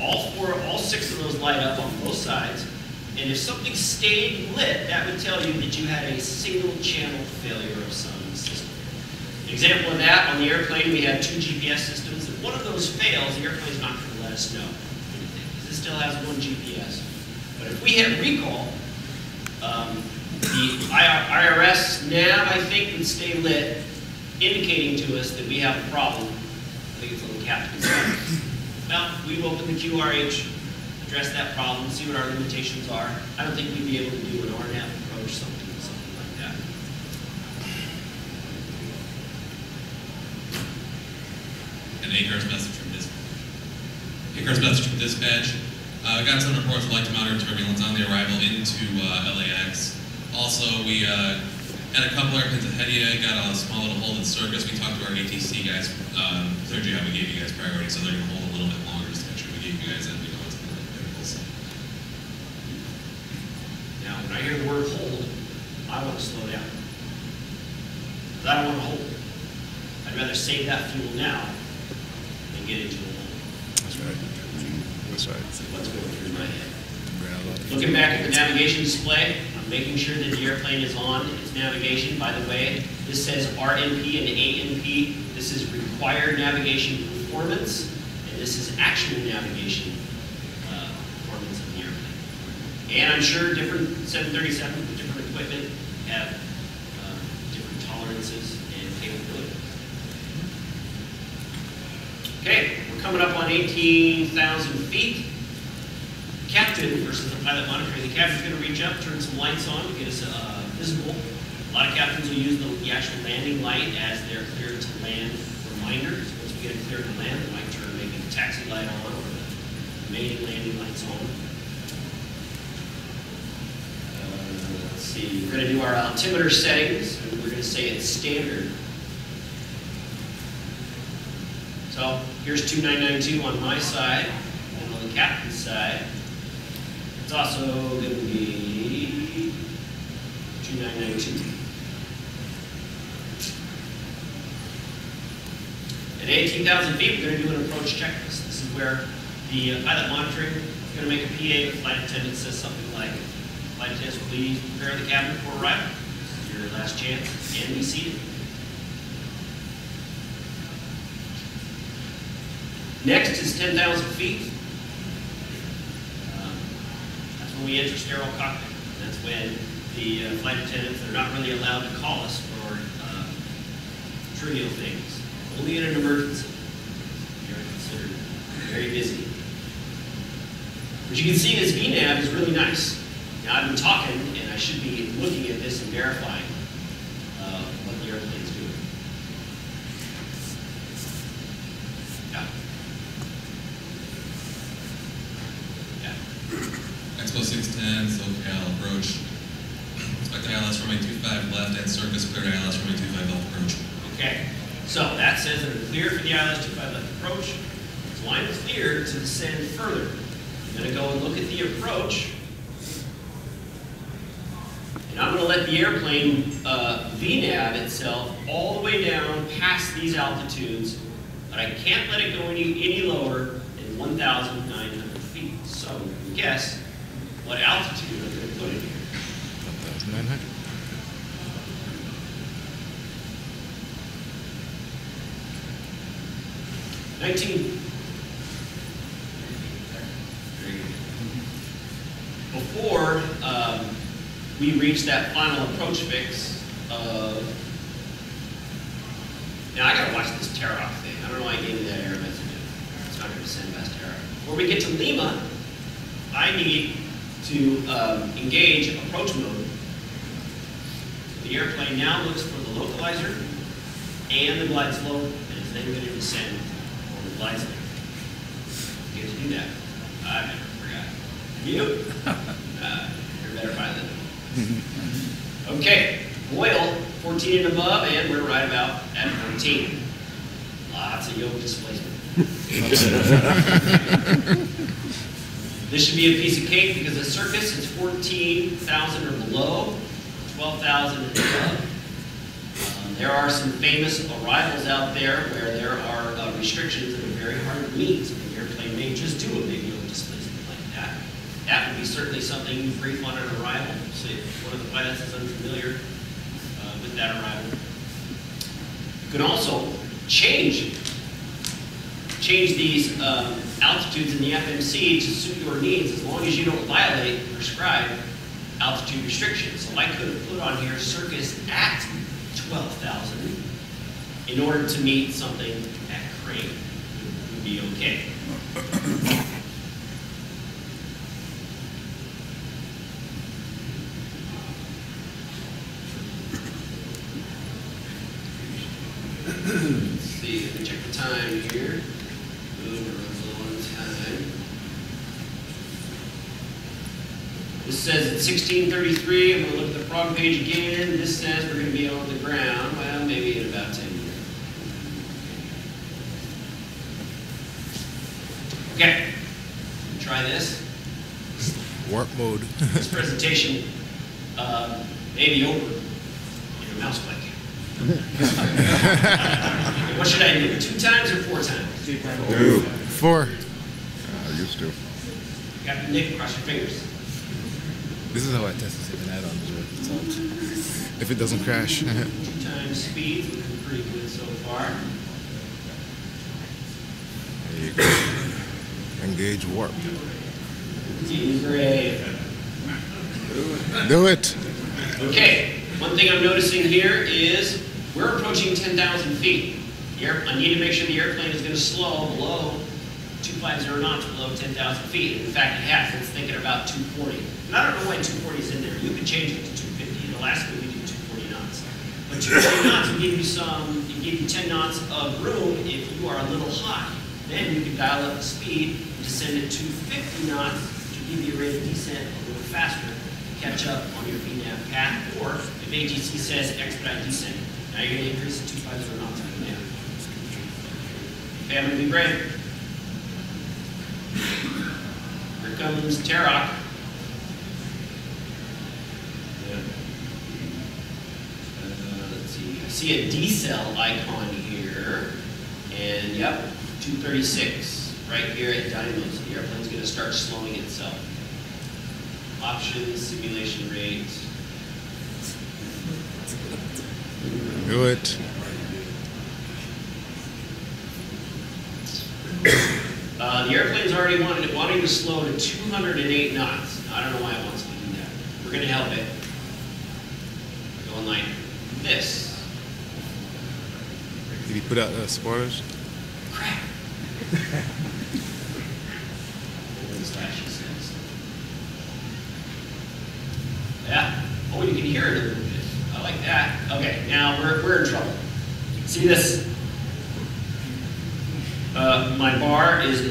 all 6 of those light up on both sides, and if something stayed lit, that would tell you that you had a single channel failure of some system. An example of that, on the airplane we had 2 GPS systems. If one of those fails, the airplane's not going to let us know anything, because it still has 1 GPS. But if we hit recall, the IRS nav, I think, would stay lit, indicating to us that we have a problem. I think it's a little captain. Well, we've opened the QRH, address that problem, see what our limitations are. I don't think we'd be able to do an RNAV approach, something like that. An ACARS message from dispatch. Got some reports of light to moderate turbulence on the arrival into LAX. Also, we had a couple airplanes ahead of you, got a small little hold in circus. We talked to our ATC guys, cleared you out, we gave you guys priority, so they're going to hold a little bit longer just to make sure we gave you guys that. Now, when I hear the word hold, I want to slow down. Because I don't want to hold. I'd rather save that fuel now than get into a hold. That's right. That's right. What's going through my head? Looking back at the navigation display, I'm making sure that the airplane is on its navigation. By the way, this says RNP and ANP. This is required navigation performance, and this is actual navigation performance of the airplane. And I'm sure different 737s with different equipment have different tolerances and capabilities. Okay, we're coming up on 18,000 feet. Captain versus the pilot monitoring. The captain's going to reach up, turn some lights on to get us visible. A lot of captains will use the actual landing light as their cleared to land reminders. Once we get it cleared to land, they might turn maybe the taxi light on or the main landing lights on. Let's see, we're going to do our altimeter settings, and we're going to say it's standard. So here's 2992 on my side, and on the captain's side, it's also going to be 2992. At 18,000 feet, we're going to do an approach checklist. This is where the pilot monitoring is going to make a PA. The flight attendant says something like, "Flight attendants, please prepare the cabin for arrival. This is your last chance, and be seated." Next is 10,000 feet. That's when we enter sterile cockpit. That's when the flight attendants, they're not really allowed to call us for trivial things. Only in an emergency. You're considered very busy. But you can see this VNAV is really nice. Now I've been talking, and I should be looking at this and verifying what the airplane's doing. Expo 610, SoCal approach. Expect ILS runway 25 left and circus clear ILS runway 25 left approach. Okay, so that says that it's clear for the ILS 25 left approach. It's line clear to descend further. I'm going to go and look at the approach. And I'm going to let the airplane VNAV itself all the way down past these altitudes, but I can't let it go any lower than 1,900 feet. So guess what altitude I'm going to put in here. 1,900. Before we reach that final approach fix of, now I gotta watch this Takeoff thing. I don't know why I gave you that error message. It's not gonna send past Takeoff. Before we get to Lima, I need to engage approach mode. The airplane now looks for the localizer and the glide slope, and it's then going to descend on the glide slope. You get to do that. I never forgot. You? You're a better pilot. Okay, oil, 14 and above, and we're right about at 14. Lots of yoke displacement. This should be a piece of cake because the circus is 14,000 or below. 12,000 and above. There are some famous arrivals out there where there are restrictions that are very hard to meet. The airplane may just do it, maybe it'll displace something like that. That would be certainly something you brief on an arrival. So if one of the pilots is unfamiliar with that arrival. You can also change these altitudes in the FMC to suit your needs as long as you don't violate prescribed altitude restrictions. So I could have put on here circus at 12,000 in order to meet something at crane would be okay. Let's see, let me check the time here. We're running low on time. This says it's 16:33. I'm going to look at the frog page again. This says we're going to be on the ground. Well, maybe in about 10 minutes. Okay. Try this. Warp mode. This presentation may be over in a mouse click. What should I do? 2 times or 4 times? 2 times. 2. 4. Used to. Captain Nick, cross your fingers. This is how I test this even add-on results. If it doesn't crash. 2 times speed, looking pretty good so far. There you go. Engage warp. Great. Do it. Okay, one thing I'm noticing here is we're approaching 10,000 feet. I need to make sure the airplane is going to slow below 250 knots, below 10,000 feet. In fact, it has. It's thinking about 240. And I don't know why 240 is in there. You could change it to 250. The last week we did 240 knots. But 240 knots will give you 10 knots of room if you are a little high. Then you can dial up the speed and descend it to 50 knots to give you a rate of descent a little faster to catch up on your VNAV path. Or if ATC says expedite descent, now you're going to increase it to 250 knots from there. Okay, I'm going to be brave. Here comes Takeoff. Let's see. I see a decel icon here. And yep, 236 right here at dynamos. The airplane's going to start slowing itself. Options, simulation rate. Do it. The airplane's already wanting to slow to 208 knots. I don't know why it wants to do that. We're going to help it. Going like this. Did he put out spoilers? Crap. Yeah. Oh, you can hear it a little bit. I like that. Okay, now we're in trouble. See this? My bar is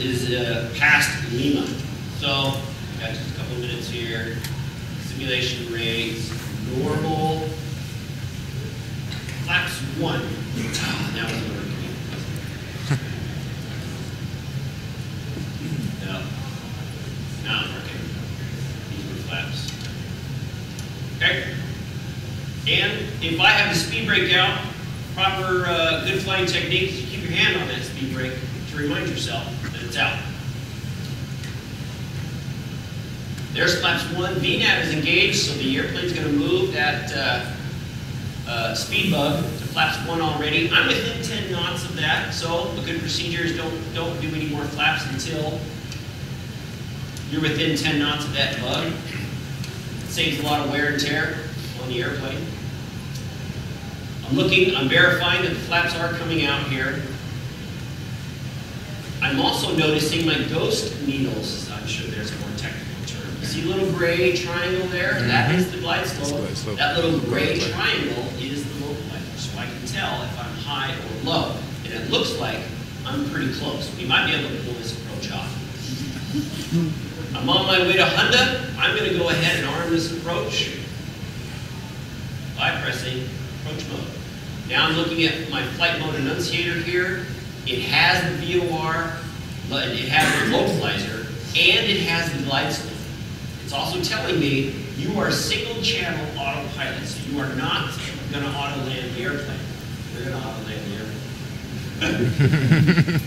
past Lima. So, got just a couple minutes here. Simulation rates, normal. Flaps 1. That was working. No. Now it's working. These were flaps. Okay? And if I have the speed brake out, proper good flying technique is to keep your hand on that speed brake to remind yourself that it's out. There's flaps 1. VNAV is engaged, so the airplane's going to move that speed bug to flaps 1 already. I'm within 10 knots of that, so a good procedure is don't do any more flaps until you're within 10 knots of that bug. It saves a lot of wear and tear on the airplane. I'm verifying that the flaps are coming out here. I'm also noticing my ghost needles. I'm sure there's a more technical term. You see a little gray triangle there? Mm-hmm. That is the glide slope. That little gray triangle is the localizer. So I can tell if I'm high or low. And it looks like I'm pretty close. We might be able to pull this approach off. I'm on my way to Honda. I'm going to go ahead and arm this approach by pressing approach mode. Now I'm looking at my flight mode annunciator here. It has the VOR, but it has the localizer, and it has the glide slope. It's also telling me you are single channel autopilot, so you are not going to auto land the airplane. You're going to auto land the airplane.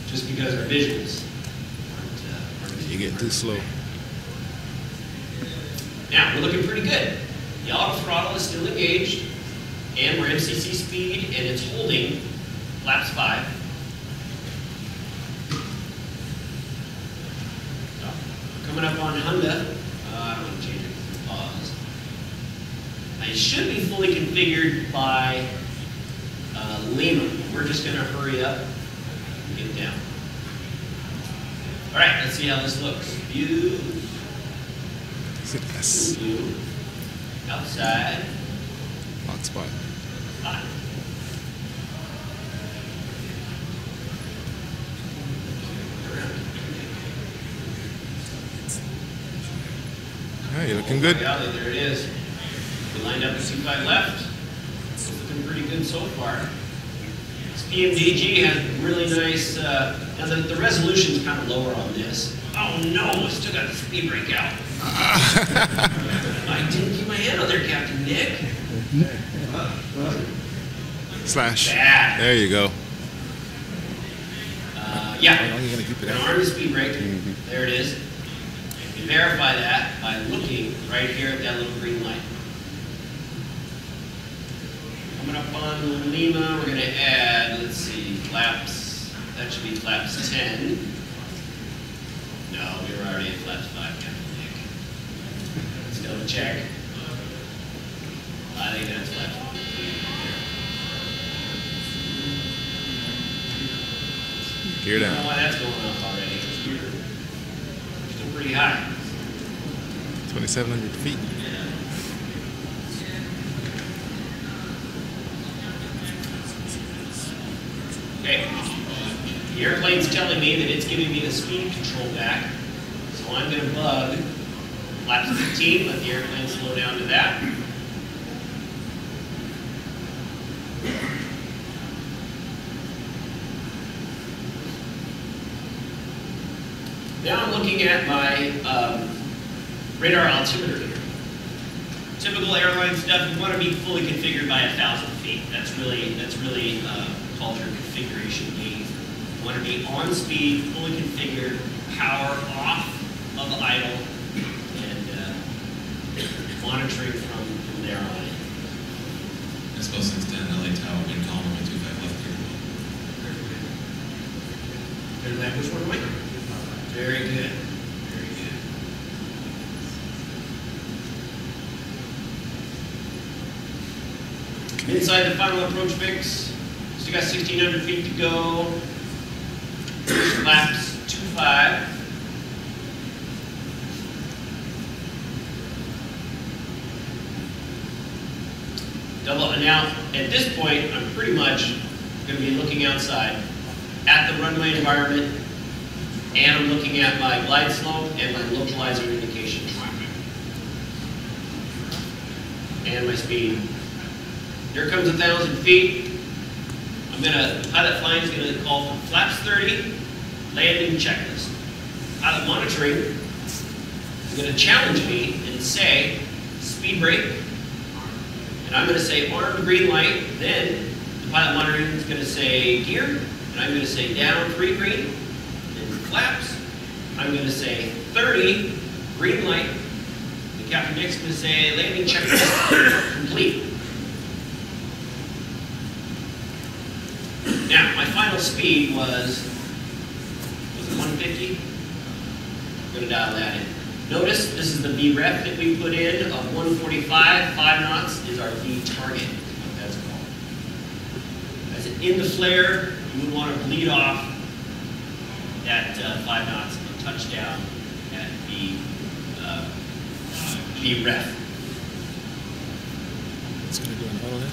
Just because our visuals aren't You get too slow. Now, we're looking pretty good. The auto throttle is still engaged, and we're MCC speed, and it's holding flaps 5. So, coming up on Honda. I don't want to change it. Pause. It should be fully configured by Lima. We're just going to hurry up and get down. All right, let's see how this looks. View. Yes. View. Outside. Hot spot. Hot. Yeah, you're looking good. Golly, there it is. We lined up a 25 left. It's looking pretty good so far. This PMDG has really nice, now the resolution's kind of lower on this. Oh no, I still got the speed brake out. I didn't keep my hand on there, Captain Nick. Slash. Bad. There you go. Yeah. How long are you going to keep it out? Arm the speed brake. There it is. You can verify that by looking right here at that little green light. Coming up on Lima, we're going to add, let's see, flaps. That should be flaps 10. No, we were already at flaps 5, Captain Nick. Let's double check. I think that's flaps 1. Gear I don't know down. why that's going up already. We're still pretty high. 2,700 feet. Okay. The airplane's telling me that it's giving me the speed control back. So I'm going to bug flaps 15, let the airplane slow down to that. Now I'm looking at my radar altimeter here. Typical airline stuff, you want to be fully configured by 1,000 feet. That's really called your configuration gauge. You want to be on speed, fully configured, power off of idle, and monitoring from there on in. I suppose 610 LA Tower, wind calm, 125 left gear. There's that. Which one am I? Very good. Very good. Inside the final approach fix, still got 1,600 feet to go. Flaps 25. Double, and now at this point, I'm pretty much going to be looking outside at the runway environment, and I'm looking at my glide slope and my localizer indication. And my speed. Here comes 1,000 feet. Pilot flying is going to call for flaps 30, landing checklist. Pilot monitoring is going to challenge me and say, speed brake. And I'm going to say armed green light. Then the pilot monitoring is going to say gear. And I'm going to say down 3 green. Flaps. I'm going to say 30, green light. The Captain Nick's going to say landing checklist complete. Now, my final speed was it 150? I'm going to dial that in. Notice this is the VREF that we put in of 145, 5 knots is our V target, is what that's called. As in the flare, you would want to bleed off at 5 knots and touchdown at the ref. It's going to do an auto then?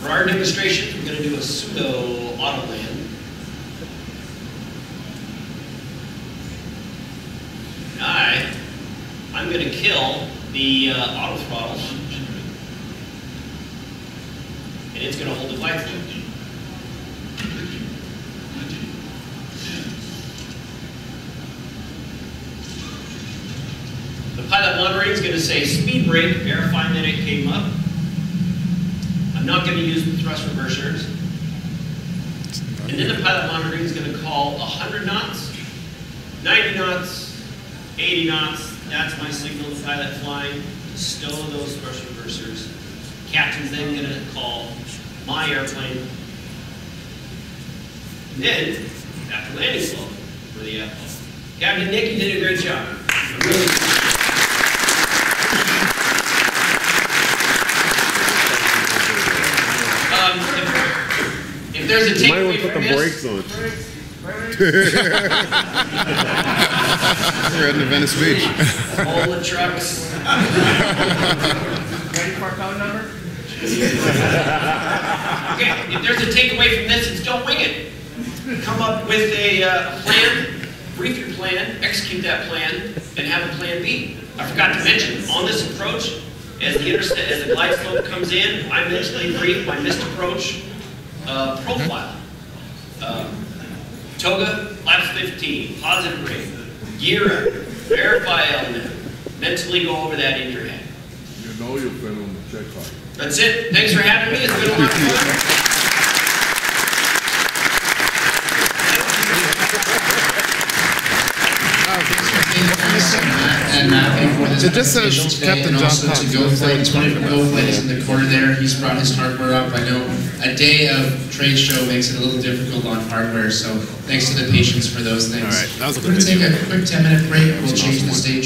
For our demonstration, we're going to do a pseudo auto land. I'm going to kill the auto throttle. and it's going to hold the glide slope. The pilot monitoring is going to say speed brake, verifying that it came up. I'm not going to use the thrust reversers. And then the pilot monitoring is going to call 100 knots, 90 knots, 80 knots. That's my signal to pilot flying to stow those thrust reversers. Captain's then going to call my airplane. And then, after landing slope, for the FO. Captain Nick, you did a great job. Really if there's a takeaway from this, brakes on. We're heading to Venice Beach. all the trucks. Ready for our phone number? Okay, if there's a takeaway from this, it's don't wing it. Come up with a plan, brief your plan, execute that plan, and have a plan B. I forgot to mention, on this approach, as the glide slope comes in, I mentally brief my missed approach profile. Toga, flaps 15, positive rate, gear up, verify element. Mentally go over that in your head. You know you've been on the checkoff. That's it. Thanks for having me. It's been a lot of fun. And Matthew for this It just says presentation today, Captain and John also Cox. to Go Flight. Go Flight is in the corner there. He's brought his hardware up. I know a day of trade show makes it a little difficult on hardware, so thanks to the patience for those things. All right, that was a We're good going to take video. a quick 10-minute break. We'll change the stage.